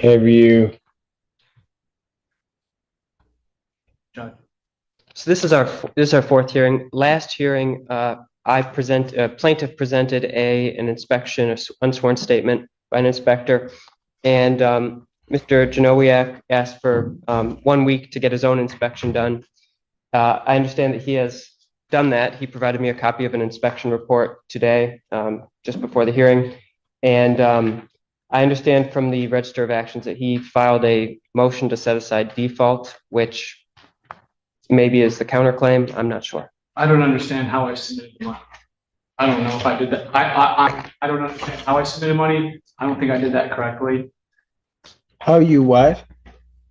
Have you? Judge. So this is our fourth hearing. Last hearing, plaintiff presented an inspection, unsworn statement by an inspector, and Mr. Janowiak asked for 1 week to get his own inspection done. I understand that he has done that. He provided me a copy of an inspection report today, just before the hearing, and I understand from the Register of Actions that he filed a motion to set aside default, which maybe is the counterclaim. I'm not sure. I don't understand how I submitted the money. I don't know if I did that. I don't understand how I submitted money. I don't think I did that correctly. How you what?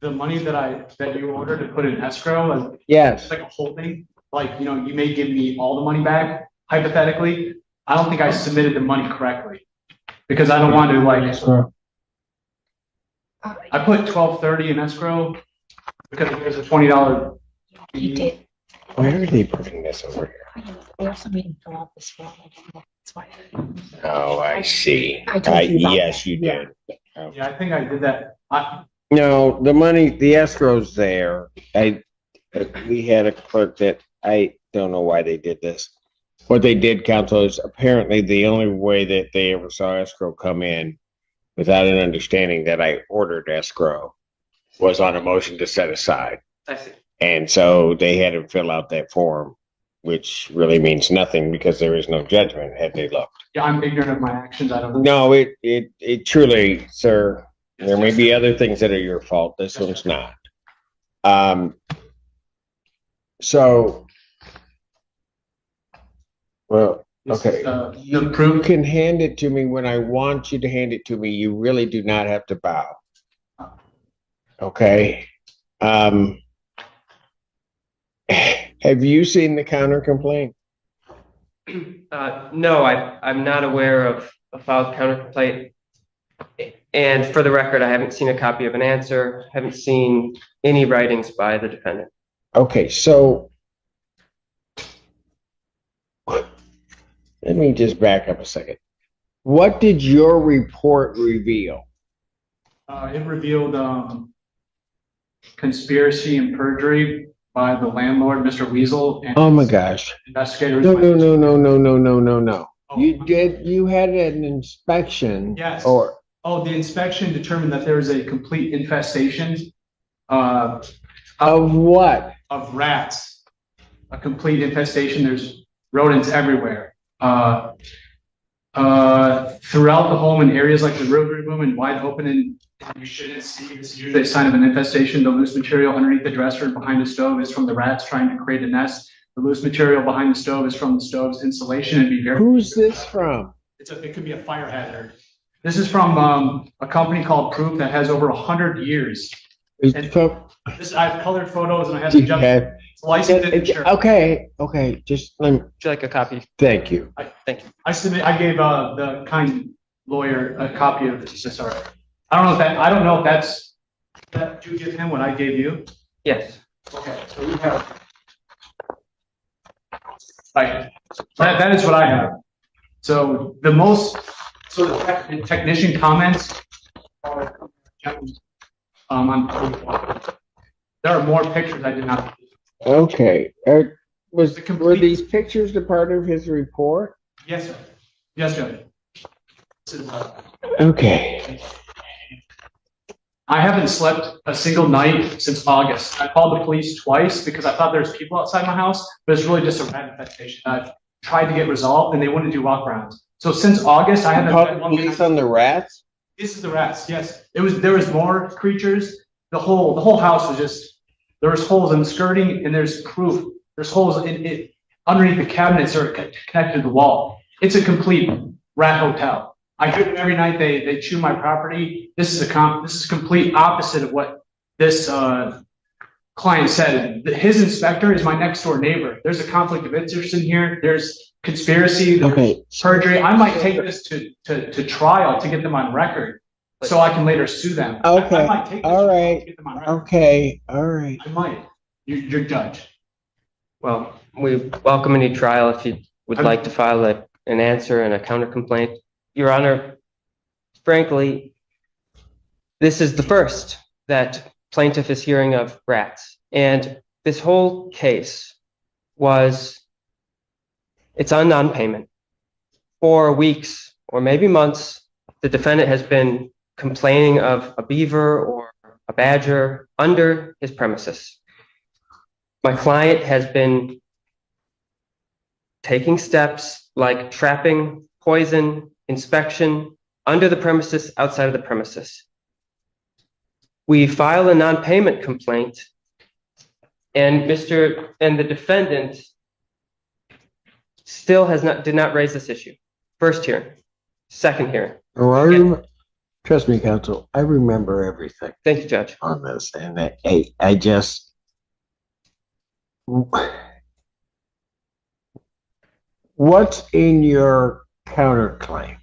The money that you ordered to put in escrow, Yes. it's like a holding. Like, you may give me all the money back, hypothetically. I don't think I submitted the money correctly. Because I don't want to I put $12.30 in escrow because there's a $20 You did. Where are they putting this over here? They also made him fill out this form. That's why. Oh, I see. I told you about Yes, that. you did. Okay. Yeah, I think I did that. No, the money, the escrow's there. We had a clerk that I don't know why they did this. What they did, counsel, is apparently the only way that they ever saw escrow come in without an understanding that I ordered escrow was on a motion to set aside. I see. And so they had to fill out that form, which really means nothing because there is no judgment had they looked. Yeah, I'm ignorant of my actions. I don't know. No, it truly, sir, there may be other things that are your fault. This one's not. So, well, okay. The proof. You can hand it to me when I want you to hand it to me. You really do not have to bow. Okay. Have you seen the counter complaint? No, I'm not aware of a filed counter complaint. And for the record, I haven't seen a copy of an answer, haven't seen any writings by the defendant. Okay, so let me just back up a second. What did your report reveal? It revealed conspiracy and perjury by the landlord, Mr. Weasel. And Oh my gosh. investigators. No. You had an inspection. Yes. The inspection determined that there is a complete infestation Of what? of rats. A complete infestation. There's rodents everywhere. Throughout the home in areas like the rotary room and wide open, and you shouldn't see this is usually a sign of an infestation. The loose material underneath the dresser and behind the stove is from the rats trying to create a nest. The loose material behind the stove is from the stove's insulation. And be very. Who's this from? It could be a fire hazard. This is from a company called Proof that has over 100 years. I have colored photos and I have the licensed insurance. Okay. Just let me. Would you like a copy? Thank you. Thank you. I gave the kind lawyer a copy of this. Sorry. I don't know if that's that you give him what I gave you. Yes. Okay, so we have. Right. That is what I have. So the technician comments are there are more pictures I did not. Okay. Were these pictures a part of his report? Yes, sir. Yes, Judge. Okay. I haven't slept a single night since August. I called the police twice because I thought there was people outside my house, but it's really just a rat infestation. I've tried to get resolved and they wouldn't do walkarounds. So since August, I haven't Called police on the rats? This is the rats, yes. There was more creatures. The whole house was just, there was holes in the skirting and there's proof. There's holes in it underneath the cabinets are connected to the wall. It's a complete rat hotel. I hear them every night. They chew my property. This is complete opposite of what this client said. His inspector is my next door neighbor. There's a conflict of interest in here. There's conspiracy. There's perjury. I might take this to trial to get them on record, so I can later sue them. Okay. I might take this All to trial right. to get them on record. Okay. All right. I might. You're judge. Well, we welcome any trial if you would like to file an answer and a counter complaint. Your Honor, frankly, This is the first that plaintiff is hearing of rats. And this whole case it's on non-payment. For weeks or maybe months, the defendant has been complaining of a beaver or a badger under his premises. My client has been taking steps like trapping, poison, inspection under the premises, outside of the premises. We file a non-payment complaint, and the defendant still did not raise this issue. First hearing, second hearing. Oh, trust me, counsel, I remember everything Thank you, Judge. on this, and I just. What's in your counterclaim?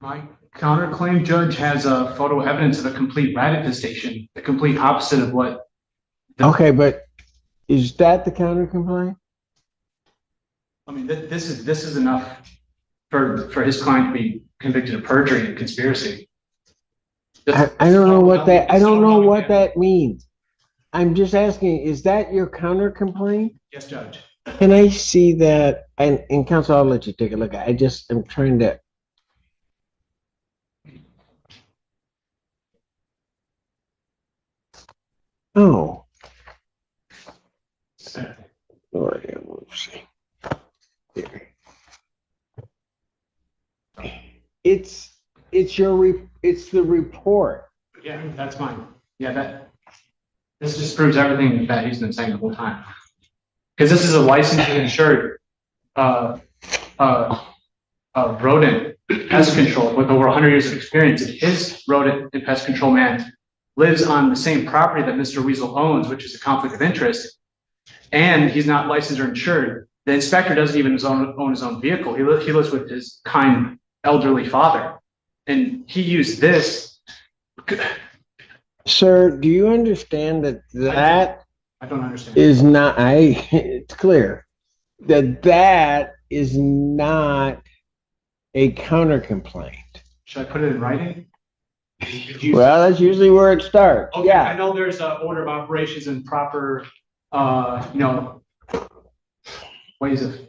My counterclaim, Judge, has a photo evidence of a complete rat infestation, the complete opposite of what. Okay, but is that the counterclaim? I mean, this is enough for his client to be convicted of perjury and conspiracy. I don't know what that means. I'm just asking, is that your counterclaim? Yes, Judge. Can I see that? And counsel, I'll let you take a look. I'm trying to. Oh. Lord, we'll see. Here. It's the report. Yeah, that's mine. Yeah, this just proves everything that he's been saying the whole time. Because this is a licensed and insured rodent pest control with over 100 years of experience. And his rodent and pest control man lives on the same property that Mr. Weasel owns, which is a conflict of interest. And he's not licensed or insured. The inspector doesn't even own his own vehicle. He lives with his kind elderly father. And he used this. Sir, do you understand that I don't understand. is not, it's clear that is not a countercomplaint. Should I put it in writing? Well, that's usually where it starts. Okay, Yeah. I know there's an order of operations and proper, ways of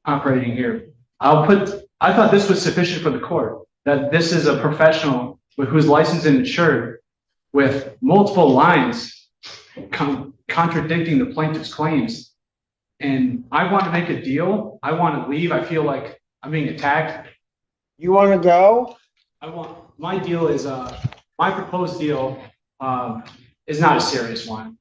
operating here. I thought this was sufficient for the court, that this is a professional who's licensed and insured with multiple lines contradicting the plaintiff's claims. And I want to make a deal. I want to leave. I feel like I'm being attacked. You want to go? My deal is, my proposed deal is not a serious one.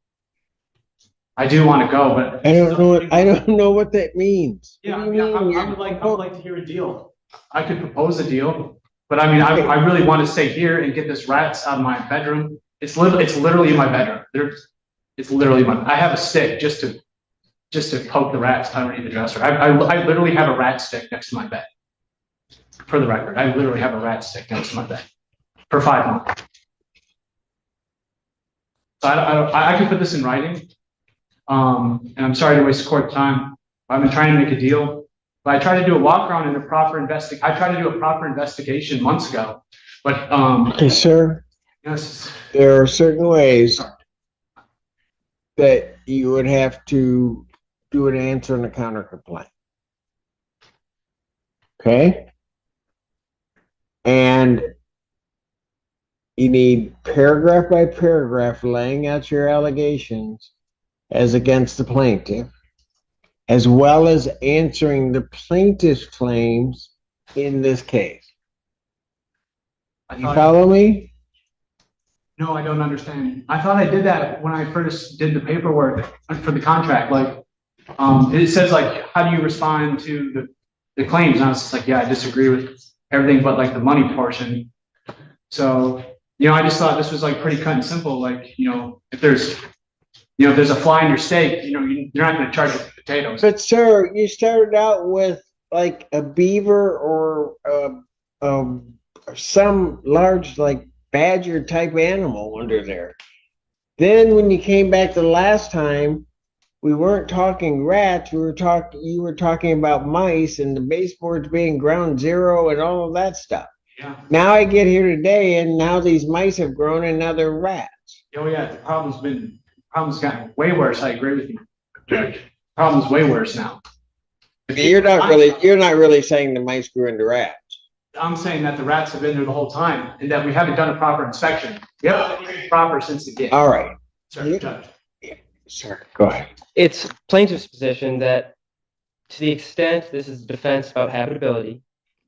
I do want to go, but I don't know what that means. yeah, What do you mean? I would like to hear a deal. I could propose a deal, but I mean, I really want to stay here and get this rats out of my bedroom. It's literally in my bedroom. It's literally I have a stick just to poke the rats underneath the dresser. I literally have a rat stick next to my bed. For the record, I literally have a rat stick next to my bed for 5 months. So I can put this in writing. And I'm sorry to waste court time. I've been trying to make a deal, but I tried to do a walk around and I tried to do a proper investigation months ago, but Okay, sir, yes, there are certain ways that you would have to do an answer and a counter complaint. Okay? And you need paragraph by paragraph laying out your allegations as against the plaintiff, as well as answering the plaintiff's claims in this case. You follow me? No, I don't understand. I thought I did that when I first did the paperwork for the contract. Like, it says like, how do you respond to the claims? And I was just like, yeah, I disagree with everything but like the money portion. So, I just thought this was like pretty cut and simple. Like, if there's a fly in your steak, you're not going to charge it with potatoes. But sir, you started out with like a beaver or some large like badger type animal under there. Then when you came back the last time, we weren't talking rats. You were talking about mice and the baseboards being ground zero and all of that stuff. Yeah. Now I get here today and now these mice have grown and now they're rats. Oh, yeah, the problem's gotten way worse. I agree with you, Judge. Problem's way worse now. You're not really saying the mice grew into rats. I'm saying that the rats have been there the whole time and that we haven't done a proper inspection. We haven't done it proper since the get. All right. Sir, Judge. Sir, go ahead. It's plaintiff's position that to the extent this is defense about habitability,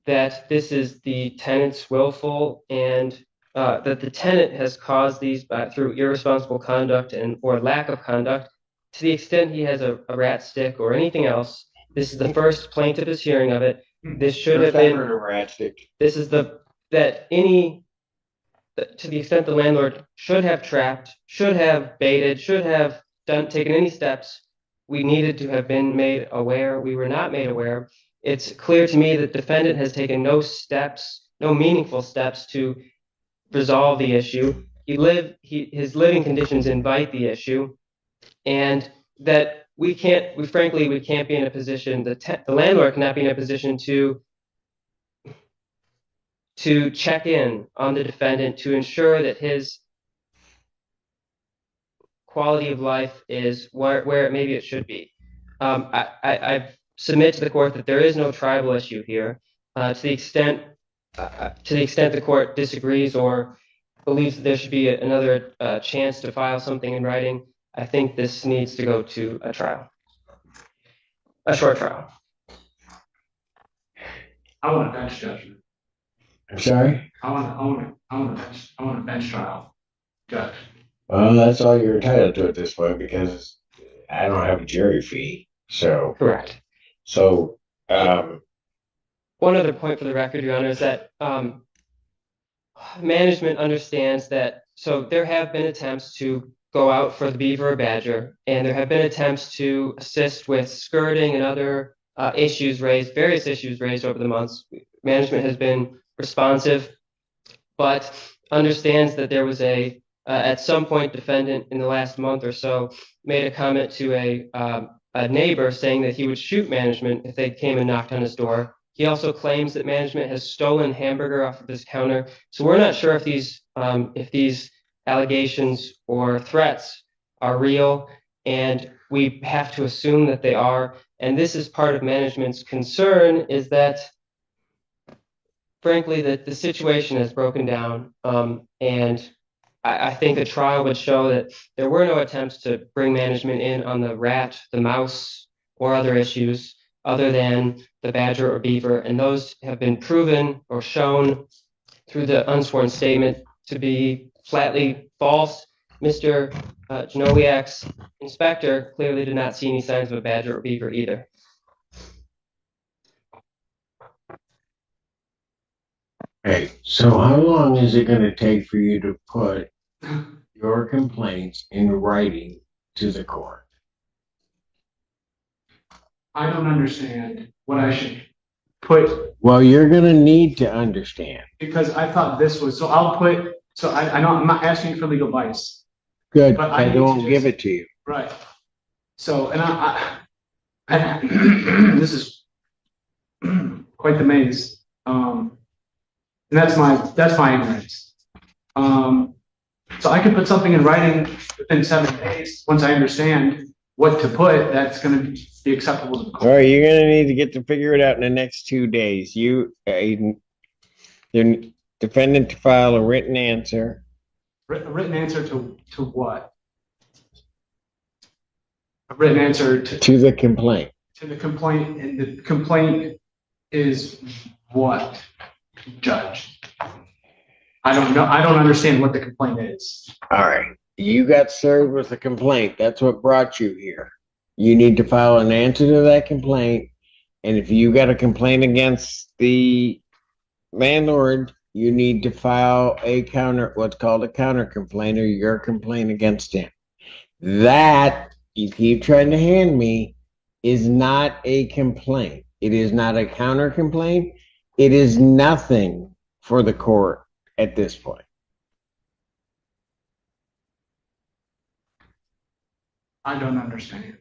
that this is the tenant's willful and that the tenant has caused these through irresponsible conduct and or lack of conduct. To the extent he has a rat stick or anything else, this is the first plaintiff is hearing of it. This should have been a rat stick. this is to the extent the landlord should have trapped, should have baited, should have taken any steps, we needed to have been made aware. We were not made aware. It's clear to me that the defendant has taken no meaningful steps to resolve the issue. His living conditions invite the issue, and that we can't be in a position, the landlord cannot be in a position to check in on the defendant to ensure that his quality of life is where maybe it should be. I submit to the court that there is no tribal issue here. To the extent the court disagrees or believes that there should be another chance to file something in writing, I think this needs to go to a trial, a short trial. I want a bench judgment. I'm sorry? I want a bench trial, Judge. Well, that's all you're entitled to at this point because I don't have a jury fee. Correct. So, One other point for the record, Your Honor, is that management understands that. So there have been attempts to go out for the beaver or badger, and there have been attempts to assist with skirting and other various issues raised over the months. Management has been responsive, but understands that there was at some point, defendant in the last month or so made a comment to a neighbor saying that he would shoot management if they came and knocked on his door. He also claims that management has stolen hamburger off of his counter. So we're not sure if these allegations or threats are real, and we have to assume that they are. And this is part of management's concern, is that, frankly, that the situation has broken down, and I think a trial would show that there were no attempts to bring management in on the rat, the mouse, or other issues other than the badger or beaver, and those have been proven or shown through the unsworn statement to be flatly false. Mr. Janoliak's inspector clearly did not see any signs of a badger or beaver either. hey, so how long is it going to take for you to put your complaints in writing to the court? I don't understand what I should put, Well, you're going to need to understand. because I thought this was, so I know I'm not asking you for legal advice. Good, But I I need to won't just- give it to you. Right. So, and I this is quite the maze. And that's my ignorance. So I could put something in writing within 7 days. Once I understand what to put, that's going to be acceptable to the All court. right, you're going to need to get to figure it out in the next 2 days. The defendant to file a written answer. A written answer to what? A written answer To the complaint. to the complaint, and the complaint is what, Judge? I don't know. I don't understand what the complaint is. All right. You got served with a complaint. That's what brought you here. You need to file an answer to that complaint. And if you got a complaint against the landlord, you need to file what's called a counter complaint, or your complaint against him. That you keep trying to hand me is not a complaint. It is not a counter complaint. It is nothing for the court at this point. I don't understand.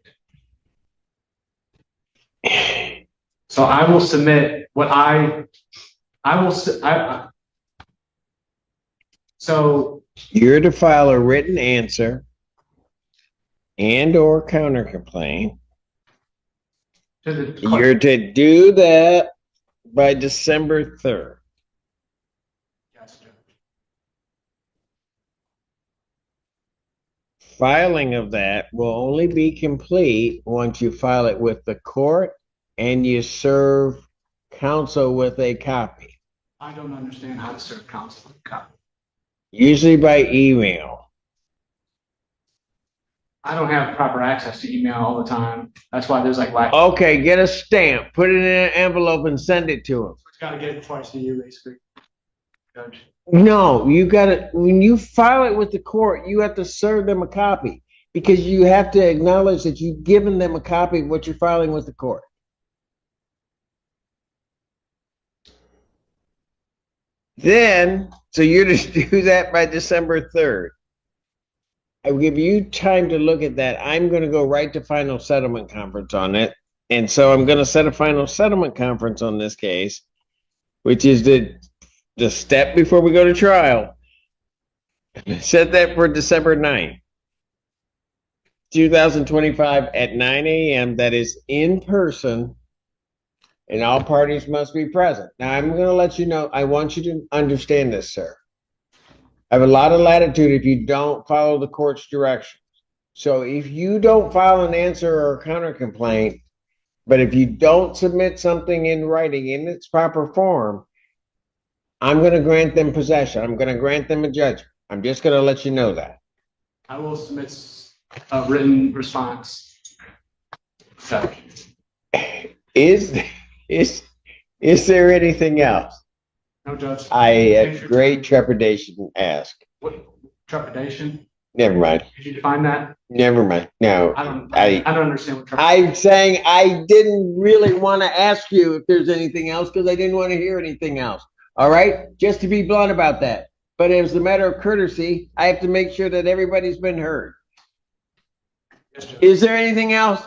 So I will submit what I will. So, You're to file a written answer and or counter complaint. to the You're clerk. to do that by December 3rd. Yes, Judge. Filing of that will only be complete once you file it with the court and you serve counsel with a copy, I don't understand how to serve counsel. usually by email. I don't have proper access to email all the time. That's why there's like Okay, get a stamp, put it in an envelope and send it to him. It's gotta get it twice a year, basically. Judge. No, you gotta, when you file it with the court, you have to serve them a copy because you have to acknowledge that you've given them a copy of what you're filing with the court. Then, so you're to do that by December 3rd. I will give you time to look at that. I'm going to go right to final settlement conference on it. And so I'm going to set a final settlement conference on this case, which is the step before we go to trial. Set that for December 9th, 2025 at 9 a.m. That is in person, and all parties must be present. Now, I'm going to let you know, I want you to understand this, sir. I have a lot of latitude if you don't follow the court's directions. So if you don't file an answer or a counter complaint, but if you don't submit something in writing in its proper form, I'm going to grant them possession. I'm going to grant them a judgment. I'm just going to let you know that. I will submit a written response. Judge. Is there anything else? No, Judge. I have great trepidation to ask. What trepidation? Never mind. Could you define that? Never mind. No. I don't I- understand what trepidation. I'm saying I didn't really want to ask you if there's anything else because I didn't want to hear anything else. All right? Just to be blunt about that. But as a matter of courtesy, I have to make sure that everybody's been heard. Yes, Judge. Is there anything else?